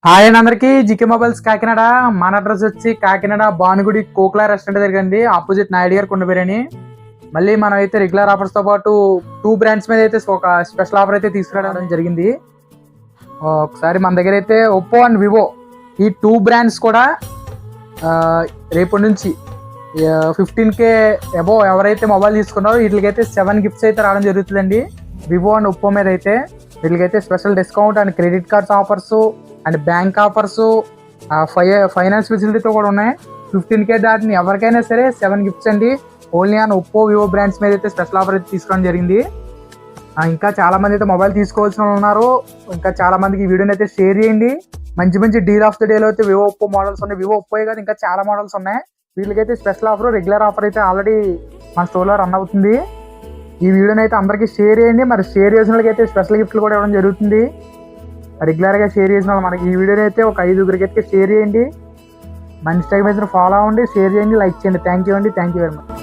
Hi అండి అందరికి GK mobiles Kakinada. మన అడ్రస్ వచ్చి కాకినాడ భానుగుడి కోక్లా రెస్టారెంట్ దగ్గర అండి, ఆపోజిట్ నాయుడు గారు కొండ బిర్యానీ. మళ్ళీ మనం అయితే రెగ్యులర్ ఆఫర్స్ తో పాటు 2 బ్రాండ్స్ మీద అయితే ఒక స్పెషల్ ఆఫర్ అయితే తీసుకురావడం జరిగింది. ఒకసారి మన దగ్గర అయితే ఒప్పో అండ్ వివో ఈ 2 బ్రాండ్స్ కూడా రేపటి నుంచి 15K అబోవ్ ఎవరైతే మొబైల్ తీసుకున్నారో వీటికైతే 7 గిఫ్ట్స్ అయితే రావడం జరుగుతుందండి. వివో అండ్ ఒప్పో మీద అయితే వీళ్ళకైతే special discount and credit cards offers and bank offers, finance ఫెసిలిటీతో కూడా ఉన్నాయి. 15K దాటిని ఎవరికైనా సరే 7 గిఫ్ట్స్ అండి. Only on Oppo Vivo brands మీద అయితే స్పెషల్ ఆఫర్ అయితే తీసుకోవడం జరిగింది. ఇంకా చాలా మంది అయితే మొబైల్ తీసుకోవాల్సిన ఉన్నారు. ఇంకా చాలా మందికి ఈ వీడియోని అయితే షేర్ చేయండి. మంచి మంచి డీల్ ఆఫ్ ద డేలో అయితే వివో ఒప్పో మోడల్స్ ఉన్నాయి. వివో ఒప్పో కాదు ఇంకా చాలా మోడల్స్ ఉన్నాయి. వీళ్ళకైతే స్పెషల్ ఆఫర్, రెగ్యులర్ ఆఫర్ అయితే ఆల్రెడీ మన స్టోర్లో రన్ అవుతుంది. ఈ వీడియోని అయితే అందరికీ షేర్ చేయండి. మరి షేర్ చేసిన వాళ్ళకి అయితే స్పెషల్ గిఫ్ట్లు కూడా ఇవ్వడం జరుగుతుంది. రెగ్యులర్గా షేర్ చేసిన వాళ్ళు మనకి ఈ వీడియోని అయితే ఒక 5గురికి అయితే షేర్ చేయండి. మంచి టైం అయితే ఫాలో అవ్వండి, షేర్ చేయండి, లైక్ చేయండి. థ్యాంక్ యూ అండి, థ్యాంక్ యూ వెరీ మచ్.